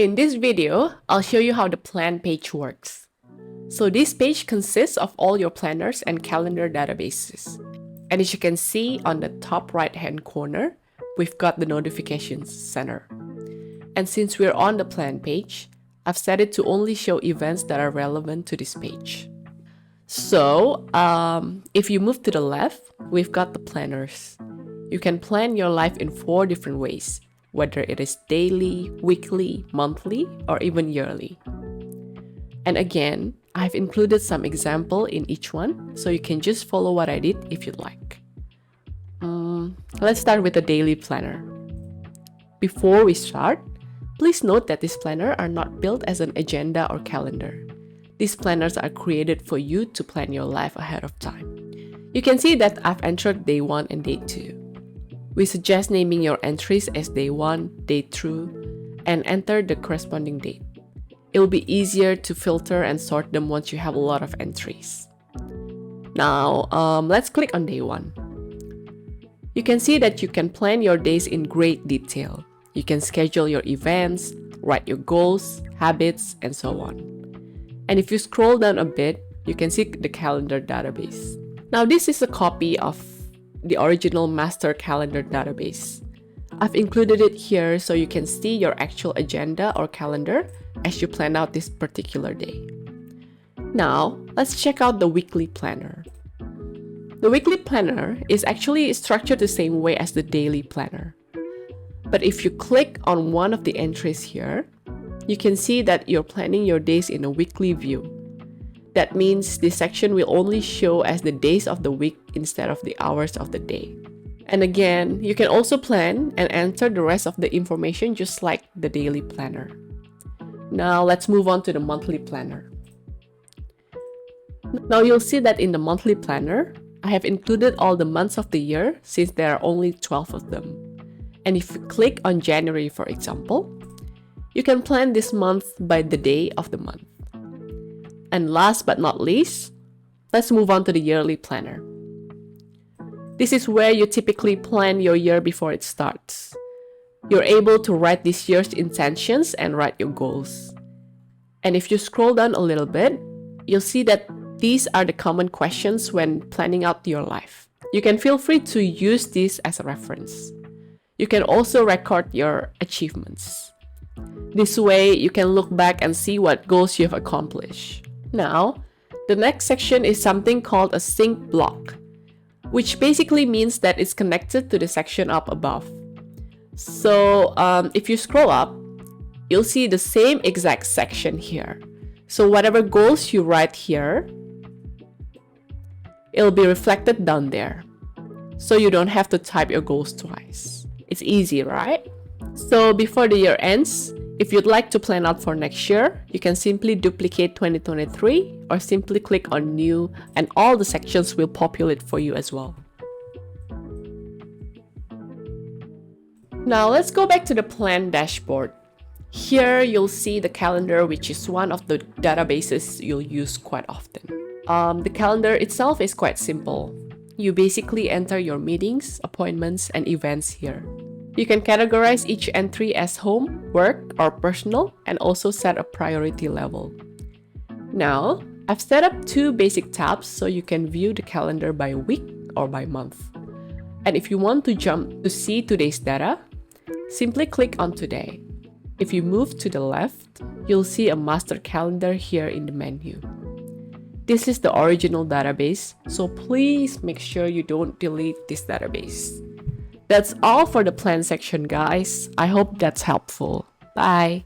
In this video, I'll show you how the plan page works. So this page consists of all your planners and calendar databases. And as you can see on the top right hand corner, we've got the notifications center. And since we're on the plan page, I've set it to only show events that are relevant to this page. So if you move to the left, we've got the planners. You can plan your life in 4 different ways, whether it is daily, weekly, monthly, or even yearly. And again, I've included some example in each one, so you can just follow what I did if you'd like. Let's start with the daily planner. Before we start, please note that these planners are not built as an agenda or calendar. These planners are created for you to plan your life ahead of time. You can see that I've entered day 1 and day 2. We suggest naming your entries as day 1, day 2, and enter the corresponding date. It will be easier to filter and sort them once you have a lot of entries. Now, let's click on day 1. You can see that you can plan your days in great detail. You can schedule your events, write your goals, habits, and so on. And if you scroll down a bit, you can see the calendar database. Now, this is a copy of the original master calendar database. I've included it here so you can see your actual agenda or calendar as you plan out this particular day. Now, let's check out the weekly planner. The weekly planner is actually structured the same way as the daily planner. But if you click on one of the entries here, you can see that you're planning your days in a weekly view. That means this section will only show as the days of the week instead of the hours of the day. And again, you can also plan and enter the rest of the information just like the daily planner. Now let's move on to the monthly planner. Now you'll see that in the monthly planner, I have included all the months of the year since there are only 12 of them. And if you click on January, for example, you can plan this month by the day of the month. And last but not least, let's move on to the yearly planner. This is where you typically plan your year before it starts. You're able to write this year's intentions and write your goals. And if you scroll down a little bit, you'll see that these are the common questions when planning out your life. You can feel free to use this as a reference. You can also record your achievements. This way, you can look back and see what goals you've accomplished. Now, the next section is something called a sync block, which basically means that it's connected to the section up above. So if you scroll up, you'll see the same exact section here. So whatever goals you write here, it'll be reflected down there. So you don't have to type your goals twice. It's easy, right? So before the year ends, if you'd like to plan out for next year, you can simply duplicate 2023 or simply click on New and all the sections will populate for you as well. Now let's go back to the plan dashboard. Here you'll see the calendar, which is one of the databases you'll use quite often. The calendar itself is quite simple. You basically enter your meetings, appointments, and events here. You can categorize each entry as home, work, or personal, and also set a priority level. Now, I've set up 2 basic tabs so you can view the calendar by week or by month. And if you want to jump to see today's data, simply click on Today. If you move to the left, you'll see a master calendar here in the menu. This is the original database, so please make sure you don't delete this database. That's all for the plan section, guys. I hope that's helpful. Bye!